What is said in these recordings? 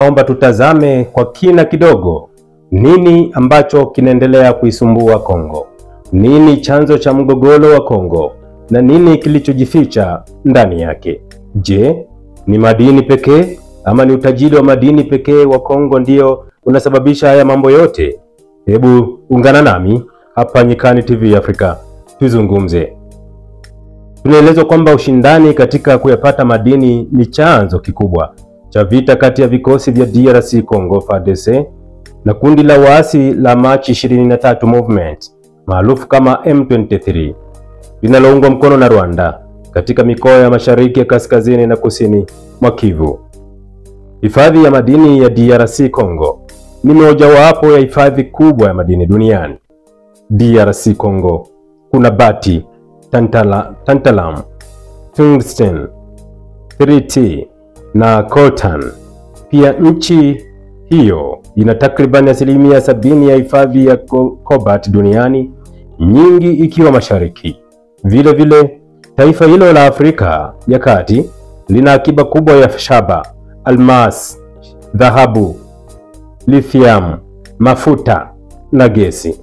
nikaomba tutazame kwa kina kidogo nini ambacho kinaendelea kuisumbua Kongo. Nini chanzo cha mgogoro wa Kongo na nini kilichojificha ndani yake? Je, ni madini pekee ama ni utajiri wa madini pekee wa Kongo ndio unasababisha haya mambo yote? Hebu ungana nami hapa Nyikani TV Afrika tuzungumze. Tunaelezwa kwamba ushindani katika kuyapata madini ni chanzo kikubwa cha vita kati ya vikosi vya DRC Congo FARDC na kundi la waasi la Machi 23 Movement maarufu kama M23 linaloungwa mkono na Rwanda katika mikoa ya mashariki, kaskazini na kusini mwa Kivu. Hifadhi ya madini ya DRC Congo ni mojawapo ya hifadhi kubwa ya madini duniani. DRC Congo kuna bati, tantalum, tungsten, 3T na coltan. Pia nchi hiyo ina takriban asilimia 70 ya hifadhi ya cobalt duniani, nyingi ikiwa mashariki. Vile vile taifa hilo la Afrika ya Kati lina akiba kubwa ya shaba, almas, dhahabu, lithium, mafuta na gesi.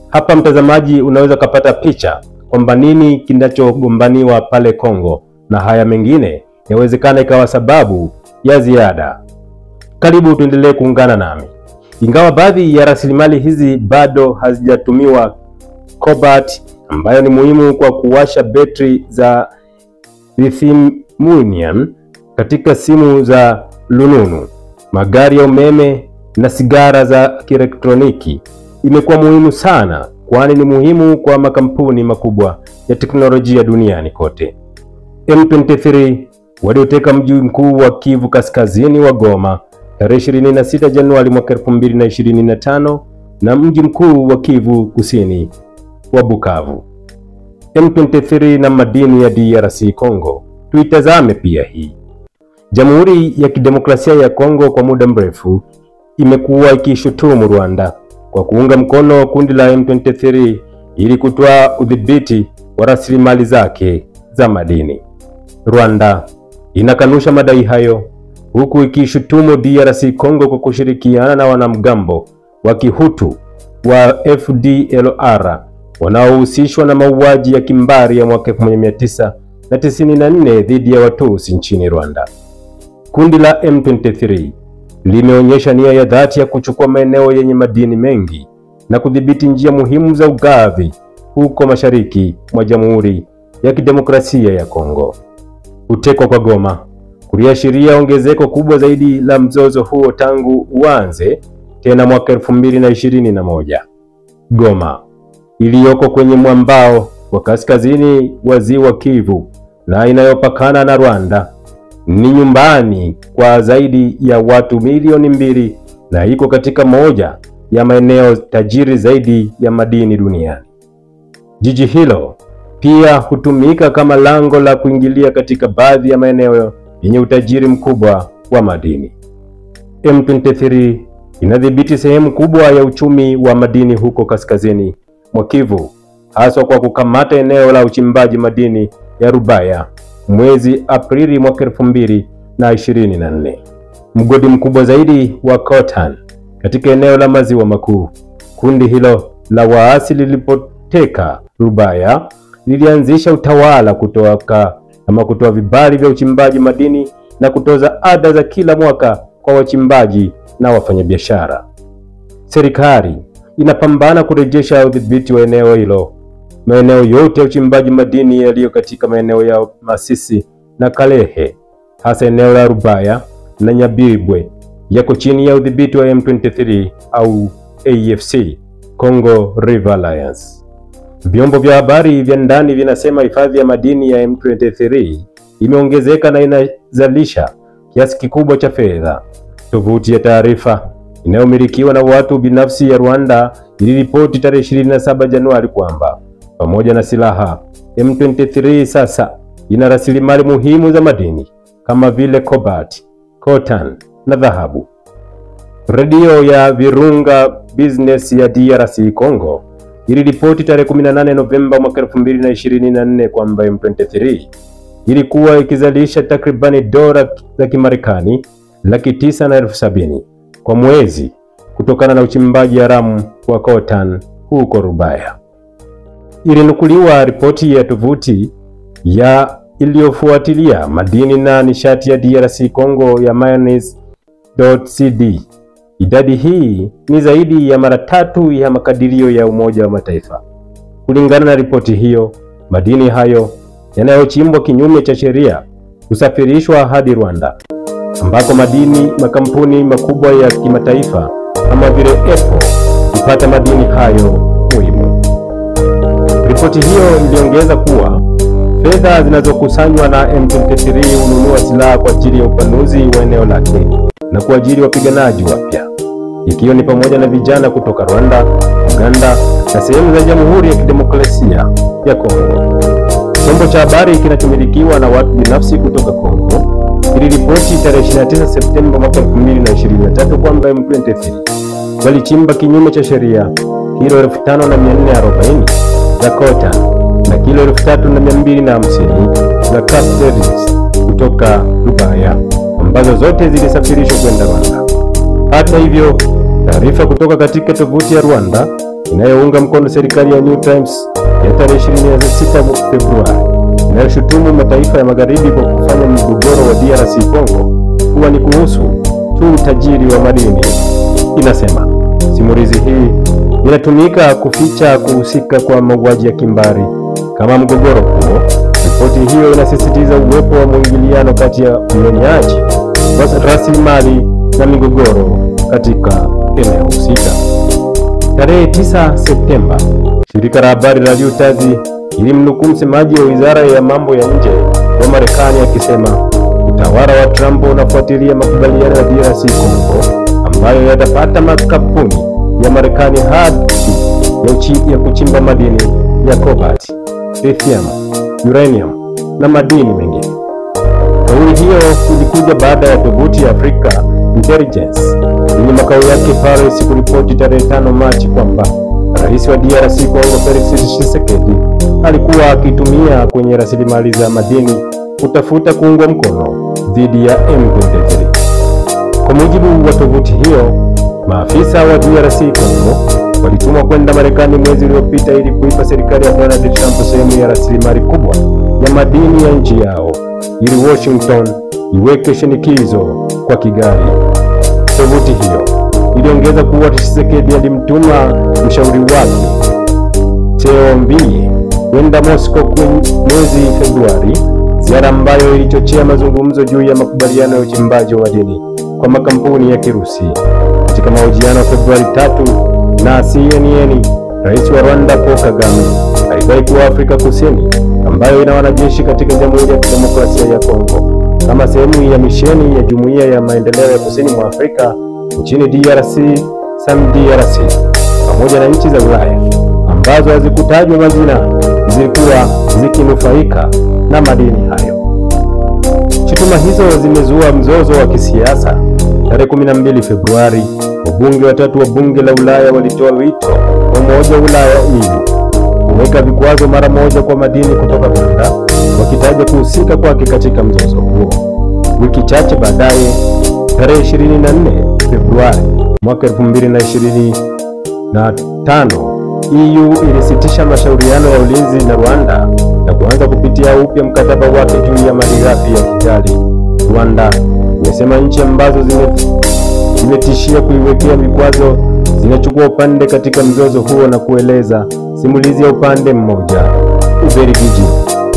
Hapa mtazamaji, unaweza kupata picha kwamba nini kinachogombaniwa pale Kongo, na haya mengine yawezekana ikawa sababu ya ziada. Karibu tuendelee kuungana nami. Ingawa baadhi ya rasilimali hizi bado hazijatumiwa, cobalt ambayo ni muhimu kwa kuwasha betri za lithium katika simu za lununu, magari ya umeme na sigara za kielektroniki, imekuwa muhimu sana, kwani ni muhimu kwa makampuni makubwa ya teknolojia duniani kote. M23 walioteka mji mkuu wa Kivu Kaskazini wa Goma tarehe 26 Januari mwaka 2025 na mji mkuu wa Kivu Kusini wa Bukavu. M23 na madini ya DRC Congo. Tuitazame pia hii. Jamhuri ya Kidemokrasia ya Kongo kwa muda mrefu imekuwa ikishutumu Rwanda kwa kuunga mkono kundi la M23 ili kutoa udhibiti wa rasilimali zake za madini. Rwanda inakanusha madai hayo, huku ikishutumu DRC Congo kwa kushirikiana na wanamgambo wa Kihutu wa FDLR wanaohusishwa na mauaji ya kimbari ya mwaka 1994 dhidi ya Watusi nchini Rwanda. Kundi la M23 limeonyesha nia ya dhati ya kuchukua maeneo yenye madini mengi na kudhibiti njia muhimu za ugavi huko mashariki mwa Jamhuri ya Kidemokrasia ya Kongo. Kutekwa kwa Goma kuliashiria ongezeko kubwa zaidi la mzozo huo tangu uanze tena mwaka 2021. Goma iliyoko kwenye mwambao wa kaskazini wa Ziwa Kivu na inayopakana na Rwanda ni nyumbani kwa zaidi ya watu milioni 2 na iko katika moja ya maeneo tajiri zaidi ya madini duniani. Jiji hilo pia hutumika kama lango la kuingilia katika baadhi ya maeneo yenye utajiri mkubwa wa madini. M23 inadhibiti sehemu kubwa ya uchumi wa madini huko kaskazini mwa Kivu, haswa kwa kukamata eneo la uchimbaji madini ya Rubaya mwezi Aprili mwaka 2024. Mgodi mkubwa zaidi wa coltan katika eneo la Maziwa Makuu. Kundi hilo la waasi lilipoteka Rubaya lilianzisha utawala kutoa vibali vya uchimbaji madini na kutoza ada za kila mwaka kwa wachimbaji na wafanyabiashara. Serikali inapambana kurejesha udhibiti wa eneo hilo. Maeneo yote ya uchimbaji madini yaliyo katika maeneo ya Masisi na Kalehe, hasa eneo la Rubaya na Nyabibwe, yako chini ya udhibiti wa M23 au AFC, Congo River Alliance. Vyombo vya habari vya ndani vinasema hifadhi ya madini ya M23 imeongezeka na inazalisha kiasi kikubwa cha fedha. Tovuti ya taarifa inayomilikiwa na watu binafsi ya Rwanda iliripoti tarehe 27 Januari kwamba pamoja na silaha, M23 sasa ina rasilimali muhimu za madini kama vile cobalt, coltan na dhahabu. Radio ya Virunga Business ya DRC Congo iliripoti tarehe 18 Novemba mwaka 2024 kwamba M23 ilikuwa ikizalisha takribani dola za Kimarekani 9,70,000 kwa mwezi kutokana na uchimbaji haramu wa coltan huko Rubaya. Ilinukuliwa ripoti ya tovuti ya iliyofuatilia madini na nishati ya DRC Congo ya Mayonnaise.cd. Idadi hii ni zaidi ya mara 3 ya makadirio ya Umoja wa Mataifa. Kulingana na ripoti hiyo, madini hayo yanayochimbwa kinyume cha sheria husafirishwa hadi Rwanda, ambako makampuni makubwa ya kimataifa kama vile Apple hupata madini hayo muhimu. Ripoti hiyo iliongeza kuwa fedha zinazokusanywa na M23 hununua silaha kwa ajili ya upanuzi wa eneo lake na kuajiri wapiganaji wapya, ikiwa ni pamoja na vijana kutoka Rwanda, Uganda na sehemu za Jamhuri ya Kidemokrasia ya Kongo. Chombo cha habari kinachomilikiwa na watu binafsi kutoka Kongo kiliripoti tarehe 29 Septemba mwaka 2023 kwamba M23 walichimba kinyume cha sheria kilo 5,440 za coltan na kilo 3,250 za castoretes kutoka Rubaya, ambazo zote zilisafirishwa kwenda Rwanda. Hata hivyo, taarifa kutoka katika tovuti ya Rwanda inayounga mkono serikali ya New Times ya tarehe 26 Februari inayoshutumu mataifa ya magharibi kwa kufanya mgogoro wa DRC Congo kuwa ni kuhusu tu utajiri wa madini, inasema simulizi hii inatumika kuficha kuhusika kwa mauaji ya kimbari kama mgogoro huo. Ripoti hiyo inasisitiza uwepo wa mwingiliano kati ya unyonyaji wa rasilimali na migogoro katika eneo husika. Tarehe 9 Septemba, shirika la habari la Reuters ilimnukuu msemaji wa Wizara ya Mambo ya Nje wa Marekani akisema utawala wa Trump unafuatilia makubaliano ya DRC Congo ambayo yatapata makampuni ya Marekani hadi ya kuchimba madini ya cobalt, lithium, uranium na madini mengine. Kauli hiyo ilikuja baada ya tovuti ya Africa Intelligence yenye makao yake Paris kuripoti tarehe 5 Machi kwamba Rais wa DRC Congo Felix Tshisekedi alikuwa akitumia kwenye rasilimali za madini kutafuta kuungwa mkono dhidi ya M23. Kwa mujibu wa tovuti hiyo, maafisa wa DRC Congo walitumwa kwenda Marekani mwezi uliopita ili kuipa serikali ya Donald Trump sehemu ya rasilimali kubwa ya madini ya nchi yao ili Washington iweke shinikizo kwa Kigali. Tovuti hiyo iliongeza kuwa Tshisekedi alimtuma mshauri wake Theo Mbie kwenda Moscow mwezi Februari, ziara ambayo ilichochea mazungumzo juu ya makubaliano ya uchimbaji wa madini kwa makampuni ya Kirusi. Katika mahojiano Februari 3 na CNN, Rais wa Rwanda Paul Kagame alidai kuwa Afrika Kusini, ambayo ina wanajeshi katika Jamhuri ya Kidemokrasia ya Kongo kama sehemu ya misheni ya Jumuiya ya Maendeleo ya Kusini mwa Afrika nchini DRC, SAMDRC, pamoja na nchi za Ulaya ambazo hazikutajwa majina, zilikuwa zikinufaika na madini hayo. Shutuma hizo zimezua mzozo wa kisiasa. Tarehe 12 Februari, wabunge watatu wa bunge la Ulaya walitoa wito kwa Umoja wa Ulaya EU kuweka vikwazo mara moja kwa madini kutoka Rwanda, wakitaja kuhusika kwake katika mzozo huo. Wiki chache baadaye, tarehe 24 Februari mwaka 2025, EU ilisitisha mashauriano ya ulinzi na Rwanda na kuanza kupitia upya mkataba wake juu ya malighafi ya Kigali. Rwanda imesema nchi ambazo zimetishia kuiwekea vikwazo zinachukua upande katika mzozo huo na kueleza simulizi ya upande mmoja. Ubelgiji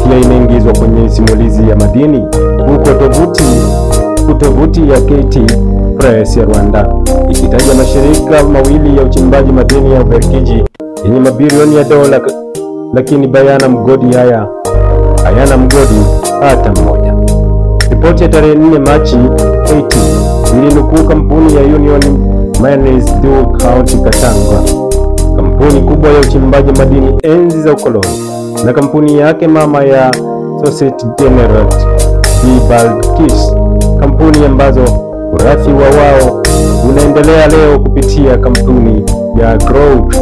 pia imeingizwa kwenye simulizi ya madini huko tovuti ya KT Press ya Rwanda ikitaja mashirika mawili ya uchimbaji madini ya Ubelgiji yenye mabilioni ya dola, lakini hayana mgodi hata mmoja. Ripoti ya tarehe 4 Machi 18 ilinukuu kampuni ya Union Mines du County Katanga, kampuni kubwa ya uchimbaji madini enzi za ukoloni, na kampuni yake mama ya Societe Generale de Balkis, kampuni ambazo urathi wao unaendelea leo kupitia kampuni ya Groupe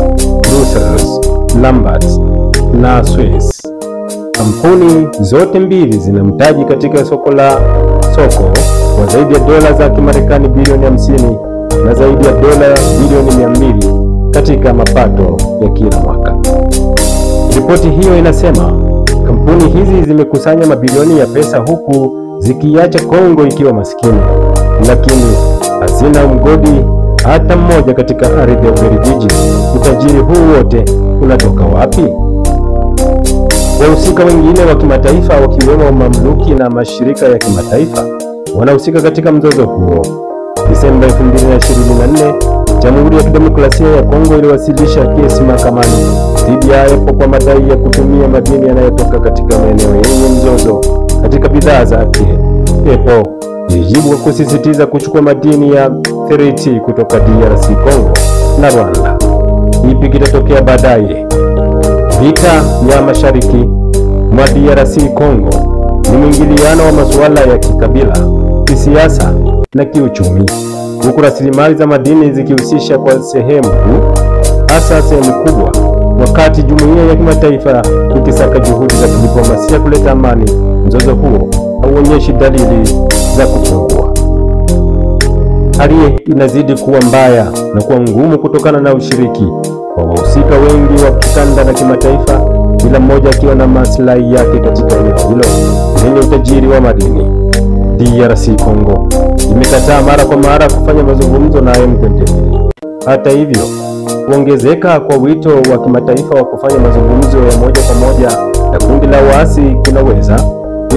Brussels, Lambert na Swiss. Kampuni zote mbili zina mtaji katika soko wa kwa zaidi ya dola za Kimarekani bilioni 50 na zaidi ya dola bilioni 200 katika mapato ya kila mwaka. Ripoti hiyo inasema kampuni hizi zimekusanya mabilioni ya pesa huku zikiacha Kongo ikiwa maskini, lakini hazina mgodi hata mmoja katika ardhi ya Ubelgiji. Utajiri huu wote unatoka wapi? Wahusika wengine wa kimataifa wakiwemo mamluki na mashirika ya kimataifa wanahusika katika mzozo huo. Desemba 2024, Jamhuri ya Kidemokrasia ya Kongo iliwasilisha kesi mahakamani dhidi ya Apple kwa madai ya kutumia madini yanayotoka katika maeneo yenye mzozo katika bidhaa zake. Apple ilijibu kwa kusisitiza kuchukua madini ya ferrite kutoka DRC Congo na Rwanda. Ipi kitatokea baadaye? Vita ya mashariki mwa DRC Congo ni mwingiliano wa masuala ya kikabila, kisiasa na kiuchumi, huku rasilimali za madini zikihusisha kwa sehemu hasa sehemu kubwa, wakati jumuiya ya kimataifa ikisaka juhudi za kidiplomasia kuleta amani. Mzozo huo hauonyeshi dalili za kupungua. Hali inazidi kuwa mbaya na kuwa ngumu kutokana na ushiriki wa wahusika wengi wa kikanda na kimataifa, kila mmoja akiwa na maslahi yake katika eneo hilo lenye utajiri wa madini. DRC Congo imekataa mara kwa mara kufanya mazungumzo na M23. Hata hivyo, kuongezeka kwa wito wa kimataifa wa kufanya mazungumzo ya moja kwa moja na kundi la waasi kunaweza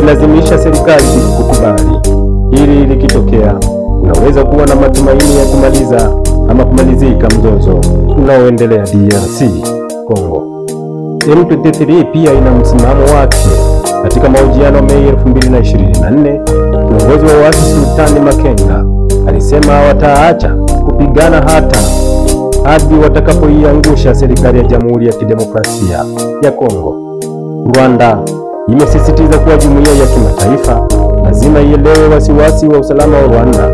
ilazimisha serikali kukubali. Hili likitokea, unaweza kuwa na matumaini ya kumaliza ama kumalizika mzozo unaoendelea DRC Congo. M23 pia ina msimamo wake. Katika mahojiano Mei 2024, kiongozi wa waasi Sultani Makenga alisema wataacha kupigana hadi watakapoiangusha serikali ya Jamhuri ya Kidemokrasia ya Kongo. Rwanda imesisitiza kuwa jumuiya ya kimataifa lazima ielewe wasiwasi wa usalama wa Rwanda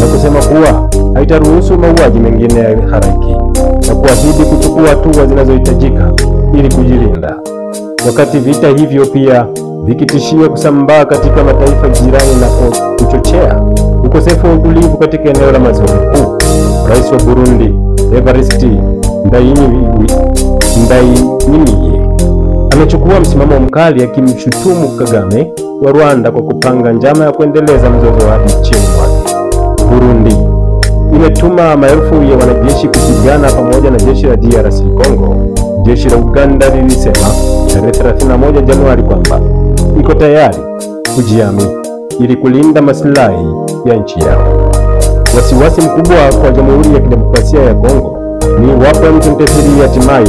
na kusema kuwa haitaruhusu mauaji mengine ya halaiki na kuahidi kuchukua hatua zinazohitajika ili kujilinda. Wakati vita hivyo pia vikitishia kusambaa katika mataifa jirani na kuchochea ukosefu wa utulivu katika eneo la Maziwa Makuu, Rais wa Burundi Evariste Ndayishimiye amechukua msimamo mkali akimshutumu Kagame wa Rwanda kwa kupanga njama ya kuendeleza mzozo hadi nchini mwake. Burundi imetuma maelfu ya wanajeshi kupigana pamoja na jeshi la DRC Congo. Jeshi la Uganda lilisema tarehe 31 Januari kwamba iko tayari kujihami ili kulinda maslahi ya nchi yao. Wasiwasi mkubwa kwa Jamhuri ya Kidemokrasia ya Kongo ni iwapo M23 hatimaye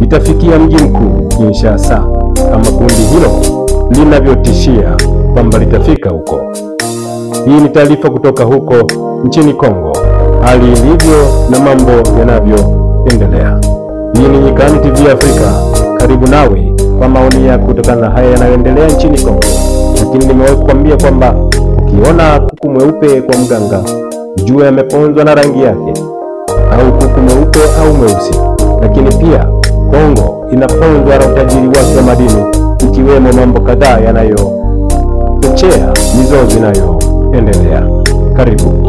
itafikia mji mkuu Kinshasa, kama kundi hilo linavyotishia kwamba litafika huko. Hii ni taarifa kutoka huko nchini Kongo, hali ilivyo na mambo yanavyoendelea. Hii ni Nyikani TV Afrika, karibu nawe kwa maoni yako kutokana na haya yanayoendelea nchini Kongo. Lakini nimewahi kukwambia kwamba ukiona kuku mweupe kwa mganga, jua ameponzwa na rangi yake, au kuku mweupe au mweusi. Lakini pia Kongo inaponzwa na utajiri wake wa madini, ikiwemo mambo kadhaa yanayochochea mizozo inayoendelea. Karibu.